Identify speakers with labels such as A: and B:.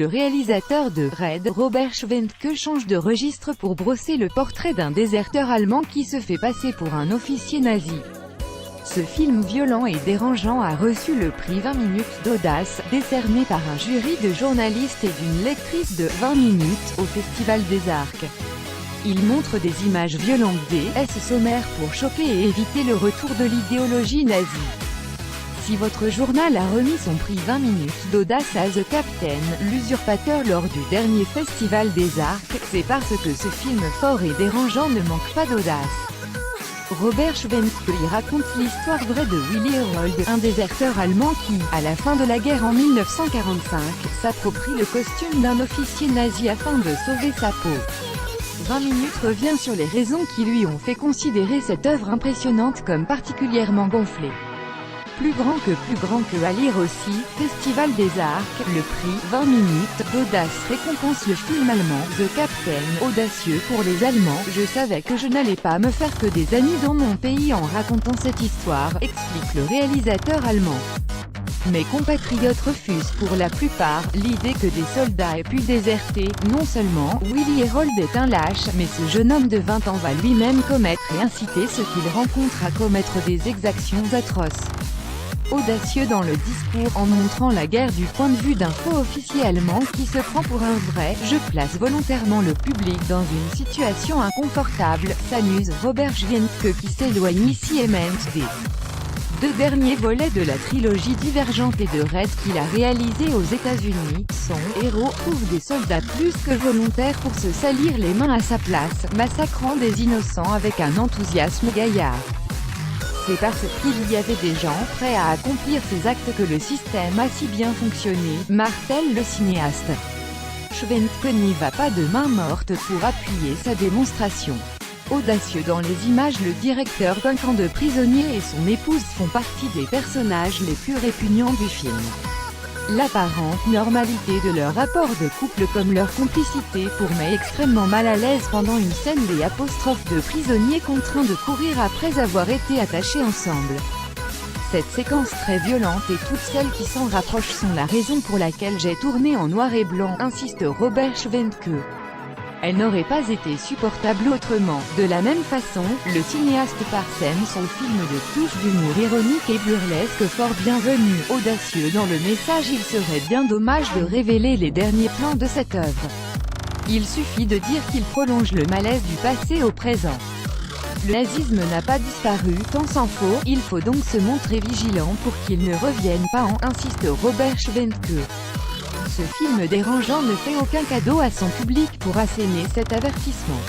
A: Le réalisateur de Red, Robert Schwentke, change de registre pour brosser le portrait d'un déserteur allemand qui se fait passer pour un officier nazi. Ce film violent et dérangeant a reçu le prix 20 minutes d'audace, décerné par un jury de journalistes et d'une lectrice de 20 minutes, au Festival des Arcs. Il montre des images violentes des sommaires pour choquer et éviter le retour de l'idéologie nazie. Si votre journal a remis son prix 20 minutes d'audace à The Captain, l'usurpateur lors du dernier Festival des Arcs, c'est parce que ce film fort et dérangeant ne manque pas d'audace. Robert Schwentke y raconte l'histoire vraie de Willy Herold, un déserteur allemand qui, à la fin de la guerre en 1945, s'approprie le costume d'un officier nazi afin de sauver sa peau. 20 minutes revient sur les raisons qui lui ont fait considérer cette œuvre impressionnante comme particulièrement gonflée. Plus grand que à lire aussi, Festival des Arcs, le prix 20 minutes d'audace récompense le film allemand The Captain, audacieux pour les Allemands. Je savais que je n'allais pas me faire que des amis dans mon pays en racontant cette histoire, explique le réalisateur allemand. Mes compatriotes refusent pour la plupart l'idée que des soldats aient pu déserter. Non seulement Willy Herold est un lâche, mais ce jeune homme de 20 ans va lui-même commettre et inciter ceux qu'il rencontre à commettre des exactions atroces. Audacieux dans le discours, en montrant la guerre du point de vue d'un faux officier allemand qui se prend pour un vrai, je place volontairement le public dans une situation inconfortable, s'amuse Robert Schwentke qui s'éloigne ici et même des deux derniers volets de la trilogie Divergente et de Red qu'il a réalisé aux États-Unis. Son héros trouve des soldats plus que volontaires pour se salir les mains à sa place, massacrant des innocents avec un enthousiasme gaillard. C'est parce qu'il y avait des gens prêts à accomplir ces actes que le système a si bien fonctionné, martèle le cinéaste. Schwentke n'y va pas de main morte pour appuyer sa démonstration. Audacieux dans les images, le directeur d'un camp de prisonniers et son épouse font partie des personnages les plus répugnants du film. L'apparente normalité de leur rapport de couple comme leur complicité pour met extrêmement mal à l'aise pendant une scène les apostrophes de prisonniers contraints de courir après avoir été attachés ensemble. Cette séquence très violente et toutes celles qui s'en rapprochent sont la raison pour laquelle j'ai tourné en noir et blanc, insiste Robert Schwentke. Elle n'aurait pas été supportable autrement. De la même façon, le cinéaste parsème son film de touches d'humour ironique et burlesque fort bienvenu. Audacieux dans le message, il serait bien dommage de révéler les derniers plans de cette œuvre. Il suffit de dire qu'il prolonge le malaise du passé au présent. Le nazisme n'a pas disparu, tant s'en faut, il faut donc se montrer vigilant pour qu'il ne revienne pas insiste Robert Schwentke. Ce film dérangeant ne fait aucun cadeau à son public pour asséner cet avertissement.